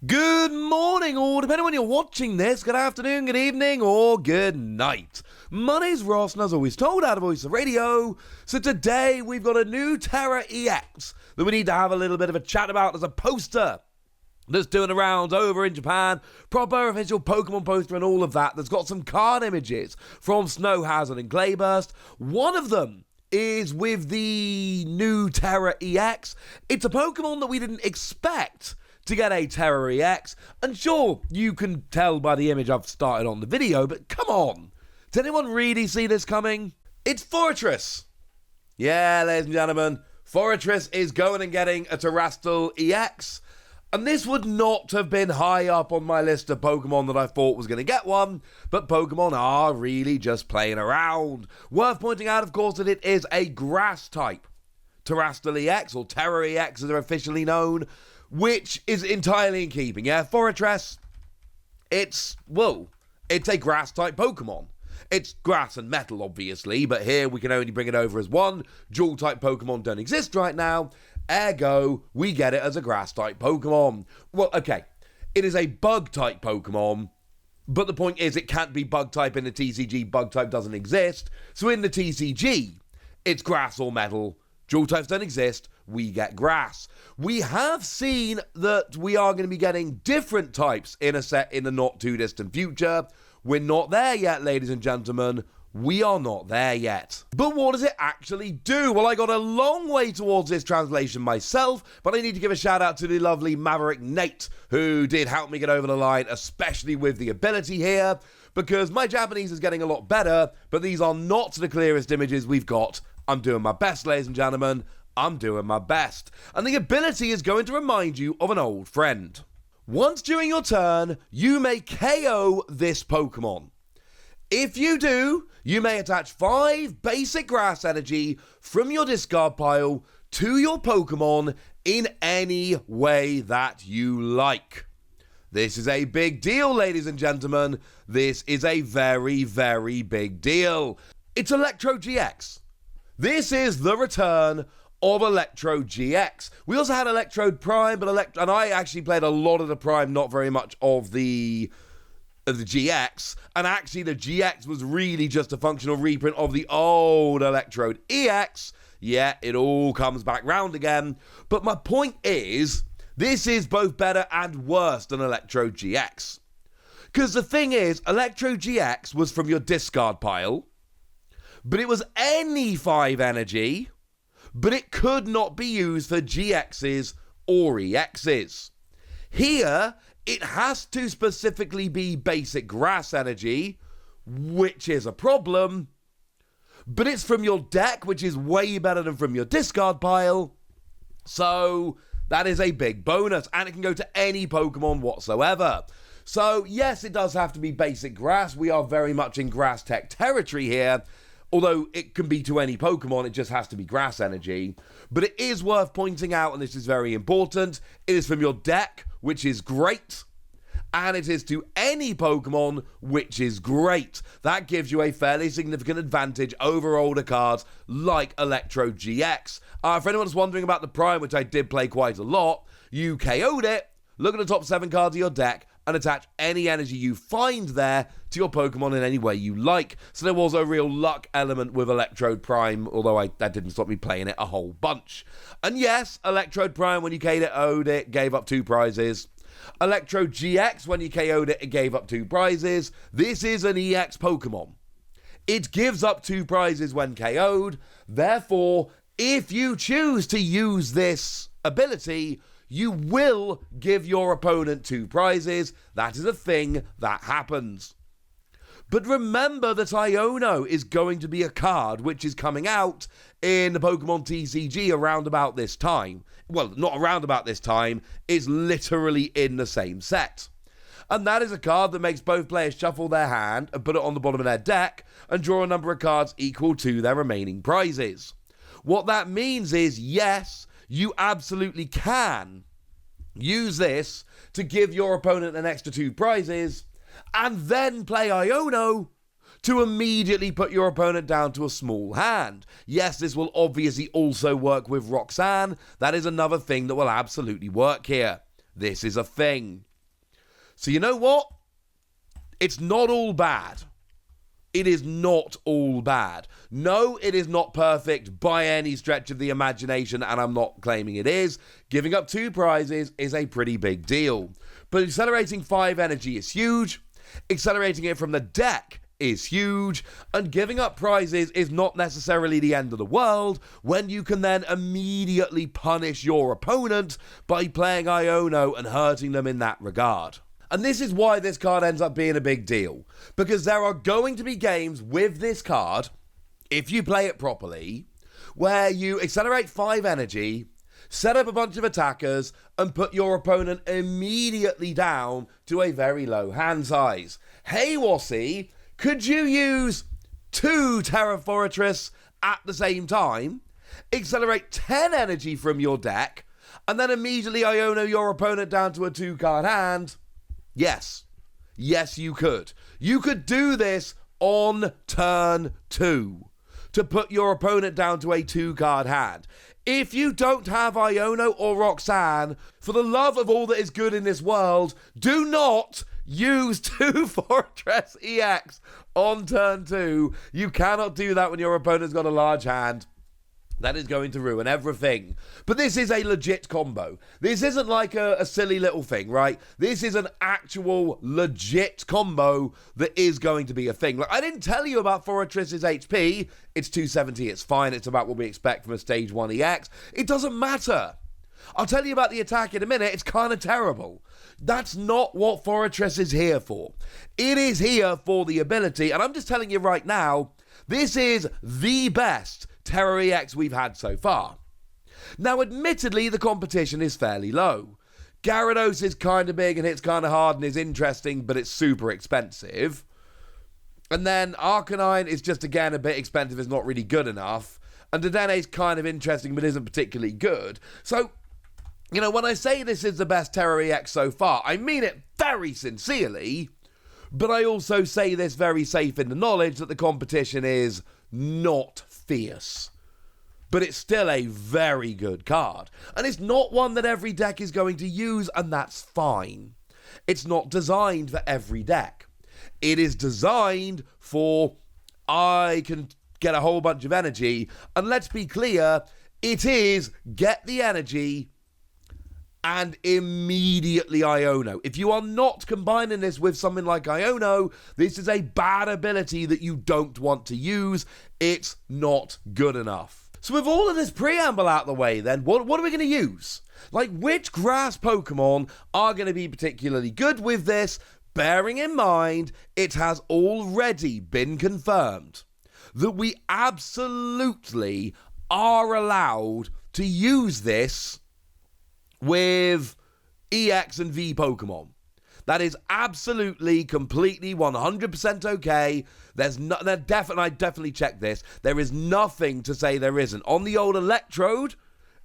Good morning, or depending on when you're watching this, good afternoon, good evening, or good night. My name's Ross, and as always told, out of Voice of Radio. So today we've got a new Tera EX that we need to have a little bit of a chat about as a poster that's doing the rounds over in Japan. Proper official Pokemon poster and all of that. That's got some card images from Snow Hazard and Clayburst. One of them is with the new Tera EX. It's a Pokemon that we didn't expect to get a Tera EX, and sure, you can tell by the image I've started on the video, but come on, did anyone really see this coming? It's Forretress. Yeah, ladies and gentlemen, Forretress is going and getting a Terrestrial EX, and this would not have been high up on my list of Pokemon that I thought was going to get one, but Pokemon are really just playing around. Worth pointing out, of course, that it is a grass type Terrestrial EX, or Tera EX as they're officially known, which is entirely in keeping, yeah? Forretress, it's a grass-type Pokemon. It's grass and metal, obviously, but here we can only bring it over as one. Dual-type Pokemon don't exist right now, ergo, we get it as a grass-type Pokemon. Well, okay, it is a bug-type Pokemon, but the point is it can't be bug-type in the TCG, bug-type doesn't exist, so in the TCG, it's grass or metal. Dual types don't exist, we get grass. We have seen that we are going to be getting different types in a set in the not too distant future. We're not there yet, ladies and gentlemen. We are not there yet. But what does it actually do? Well, I got a long way towards this translation myself, but I need to give a shout out to the lovely Maverick Nate, who did help me get over the line, especially with the ability here, because my Japanese is getting a lot better, but these are not the clearest images we've got. I'm doing my best, ladies and gentlemen. I'm doing my best. And the ability is going to remind you of an old friend. Once during your turn, you may KO this Pokemon. If you do, you may attach 5 basic grass energy from your discard pile to your Pokemon in any way that you like. This is a big deal, ladies and gentlemen. This is a very, very big deal. It's Electro GX. This is the return of Electro GX. We also had Electrode Prime, and I actually played a lot of the Prime, not very much of the GX. And actually, the GX was really just a functional reprint of the old Electrode EX. Yeah, it all comes back round again. But my point is, this is both better and worse than Electrode GX. Because the thing is, Electro GX was from your discard pile, but it was any 5 energy, but it could not be used for GXs or EXs. Here, it has to specifically be basic grass energy, which is a problem, but it's from your deck, which is way better than from your discard pile, so that is a big bonus, and it can go to any Pokemon whatsoever. So, yes, it does have to be basic grass. We are very much in grass tech territory here. Although it can be to any Pokemon, it just has to be grass energy. But it is worth pointing out, and this is very important, it is from your deck, which is great. And it is to any Pokemon, which is great. That gives you a fairly significant advantage over older cards like Electro GX. For anyone that's wondering about the Prime, which I did play quite a lot, you KO'd it, look at the top 7 cards of your deck, and attach any energy you find there to your Pokemon in any way you like. So there was a real luck element with Electrode Prime, although that didn't stop me playing it a whole bunch. And yes, Electrode Prime, when you KO'd it, gave up 2 prizes. Electro GX, when you KO'd it, it gave up 2 prizes. This is an EX Pokemon. It gives up 2 prizes when KO'd. Therefore, if you choose to use this ability, you will give your opponent 2 prizes. That is a thing that happens. But remember that Iono is going to be a card which is coming out in the Pokemon TCG around about this time. Well, not around about this time, it's literally in the same set. And that is a card that makes both players shuffle their hand and put it on the bottom of their deck and draw a number of cards equal to their remaining prizes. What that means is, yes, you absolutely can use this to give your opponent an extra 2 prizes and then play Iono to immediately put your opponent down to a small hand. Yes, this will obviously also work with Roxanne. That is another thing that will absolutely work here. this is a thing. So you know what? It's not all bad. It is not all bad. No, it is not perfect by any stretch of the imagination, and I'm not claiming it is. Giving up 2 prizes is a pretty big deal. But accelerating 5 energy is huge. Accelerating it from the deck is huge. And giving up prizes is not necessarily the end of the world when you can then immediately punish your opponent by playing Iono and hurting them in that regard. And this is why this card ends up being a big deal. Because there are going to be games with this card, if you play it properly, where you accelerate 5 energy, set up a bunch of attackers, and put your opponent immediately down to a very low hand size. Hey, Wassy, could you use 2 Tera Forretress at the same time, accelerate 10 energy from your deck, and then immediately Iono your opponent down to a 2-card hand? Yes. Yes, you could. You could do this on turn 2 to put your opponent down to a 2-card hand. If you don't have Iono or Roxanne, for the love of all that is good in this world, do not use 2 Forretress EX on turn 2. You cannot do that when your opponent's got a large hand. That is going to ruin everything. But this is a legit combo. This isn't like a silly little thing, right? This is an actual legit combo that is going to be a thing. Like, I didn't tell you about Forretress's HP. It's 270, it's fine. It's about what we expect from a Stage 1 EX. It doesn't matter. I'll tell you about the attack in a minute. It's kind of terrible. That's not what Forretress is here for. It is here for the ability, and I'm just telling you right now, this is the best Tera EX we've had so far. Now, admittedly, the competition is fairly low. Gyarados is kind of big and hits kind of hard and is interesting, but it's super expensive. And then Arcanine is just, again, a bit expensive, is not really good enough. And Dedenne is kind of interesting, but isn't particularly good. So, you know, when I say this is the best Tera EX so far, I mean it very sincerely, but I also say this very safe in the knowledge that the competition is not fierce. But it's still a very good card. And it's not one that every deck is going to use, and that's fine. It's not designed for every deck. It is designed for, I can get a whole bunch of energy, and let's be clear, it is get the energy and immediately Iono. If you are not combining this with something like Iono, this is a bad ability that you don't want to use. It's not good enough. So with all of this preamble out the way then, what are we going to use? Like, which grass Pokemon are going to be particularly good with this, bearing in mind it has already been confirmed that we absolutely are allowed to use this with EX and V Pokemon. That is absolutely, completely, 100% okay. I definitely checked this. There is nothing to say there isn't. On the old Electrode,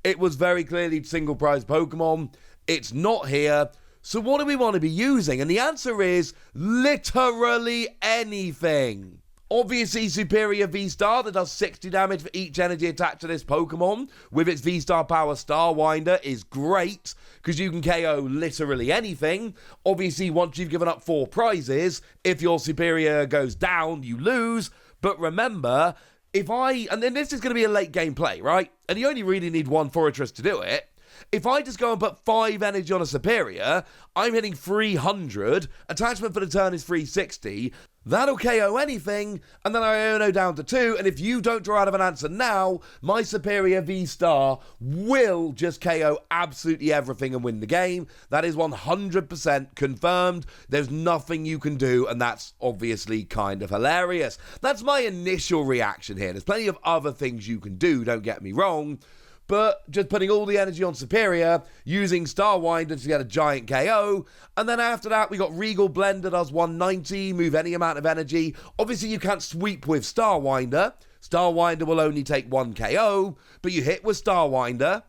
it was very clearly single prize Pokemon. It's not here. So what do we want to be using? And the answer is literally anything. Obviously, Superior V-Star that does 60 damage for each energy attached to this Pokemon with its V-Star power Starwinder is great because you can KO literally anything. Obviously, once you've given up 4 prizes, if your Superior goes down, you lose. But remember, and then this is going to be a late game play, right? And you only really need 1 Forretress to do it. If I just go and put 5 energy on a Superior, I'm hitting 300, attachment for the turn is 360, that'll KO anything, and then I Iono down to 2, and if you don't draw out of an answer now, my Superior V-Star will just KO absolutely everything and win the game. That is 100% confirmed. There's nothing you can do, and that's obviously kind of hilarious. That's my initial reaction here. There's plenty of other things you can do, don't get me wrong, but just putting all the energy on Superior, using Starwinder to get a giant KO, and then after that we got Regal Blend that does 190, move any amount of energy. Obviously you can't sweep with Starwinder. Starwinder will only take 1 KO, but you hit with Starwinder.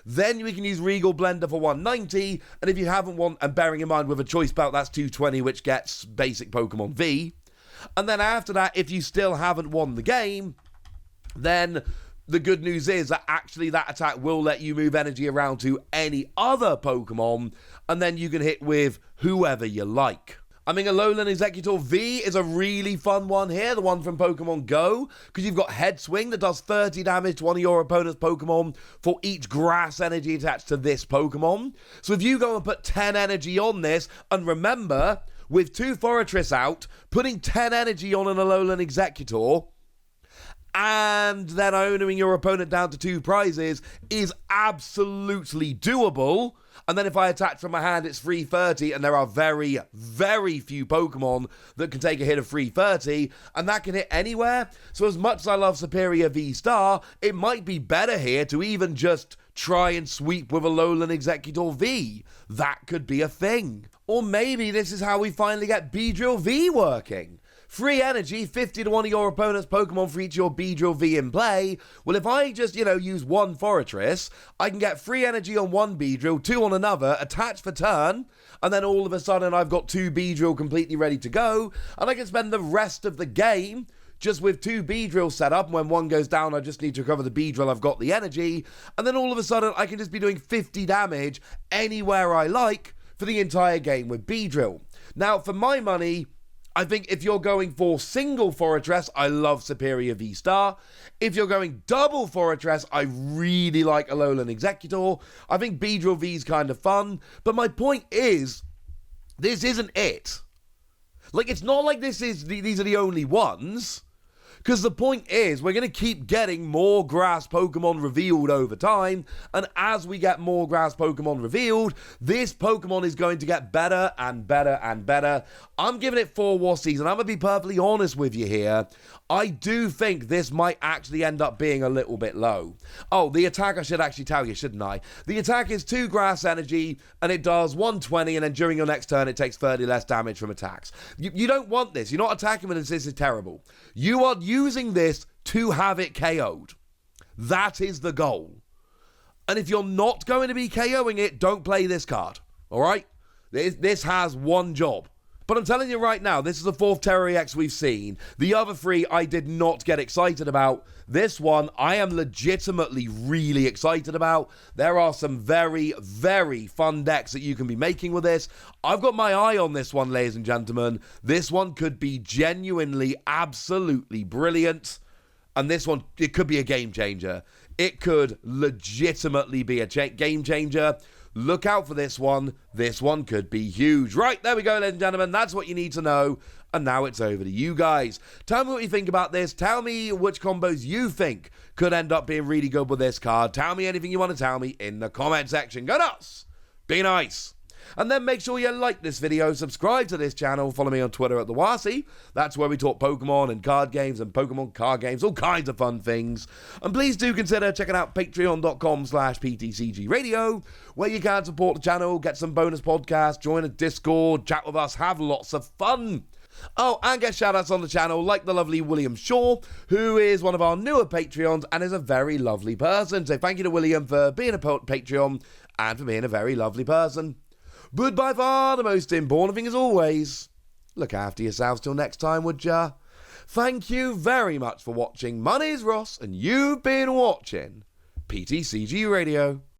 Then we can use Regal Blender for 190, and if you haven't won, and bearing in mind with a choice belt that's 220, which gets basic Pokemon V. And then after that, if you still haven't won the game, then the good news is that actually that attack will let you move energy around to any other Pokemon, and then you can hit with whoever you like. I mean, Alolan Executor V is a really fun one here, the one from Pokemon Go, because you've got Head Swing that does 30 damage to one of your opponent's Pokemon for each grass energy attached to this Pokemon. So if you go and put 10 energy on this, and remember, with 2 Forretress out, putting 10 energy on an Alolan Executor and then owning your opponent down to 2 prizes is absolutely doable. And then if I attack from my hand, it's 330, and there are very, very few Pokemon that can take a hit of 330, and that can hit anywhere. So as much as I love Superior V-Star, it might be better here to even just try and sweep with Alolan Executor V. That could be a thing. Or maybe this is how we finally get Beedrill V working. Free energy, 50 to one of your opponent's Pokemon for each of your Beedrill V in play. Well, if I just, use 1 Forretress, I can get free energy on 1 Beedrill, 2 on another, attach for turn, and then all of a sudden I've got 2 Beedrill completely ready to go, and I can spend the rest of the game just with 2 Beedrill set up. When one goes down, I just need to recover the Beedrill, I've got the energy, and then all of a sudden I can just be doing 50 damage anywhere I like for the entire game with Beedrill. Now, for my money, I think if you're going for single Forretress, I love Superior V-Star. If you're going double Forretress, I really like Alolan Executor. I think Beedrill V is kind of fun. But my point is, this isn't it. Like, it's not like these are the only ones. Because the point is, we're going to keep getting more grass Pokemon revealed over time, and as we get more grass Pokemon revealed, this Pokemon is going to get better and better and better. I'm giving it 4 War Season. I'm going to be perfectly honest with you here. I do think this might actually end up being a little bit low. Oh, the attack, I should actually tell you, shouldn't I? The attack is 2 grass energy, and it does 120, and then during your next turn, it takes 30 less damage from attacks. You don't want this. You're not attacking with this is terrible. You are using this to have it KO'd. That is the goal. And if you're not going to be KOing it, don't play this card. All right? This has one job. But I'm telling you right now, this is the 4th Tera EX we've seen. The other 3 I did not get excited about. This one I am legitimately really excited about. There are some very, very fun decks that you can be making with this. I've got my eye on this one, ladies and gentlemen. This one could be genuinely, absolutely brilliant. And this one, it could be a game changer. It could legitimately be a game changer. Look out for this one. This one could be huge. Right, there we go, ladies and gentlemen. That's what you need to know. And now it's over to you guys. Tell me what you think about this. Tell me which combos you think could end up being really good with this card. Tell me anything you want to tell me in the comment section. Go nuts. Be nice. And then make sure you like this video, subscribe to this channel, follow me on Twitter at TheWasi. That's where we talk Pokemon and card games and Pokemon card games, all kinds of fun things. And please do consider checking out patreon.com/PTCGradio, where you can support the channel, get some bonus podcasts, join a Discord, chat with us, have lots of fun. Oh, and get shout-outs on the channel, like the lovely William Shaw, who is one of our newer Patreons and is a very lovely person. So thank you to William for being a Patreon and for being a very lovely person. But by far the most important thing, as always, look after yourselves till next time, would ya? Thank you very much for watching. My name's Ross, and you've been watching PTCG Radio.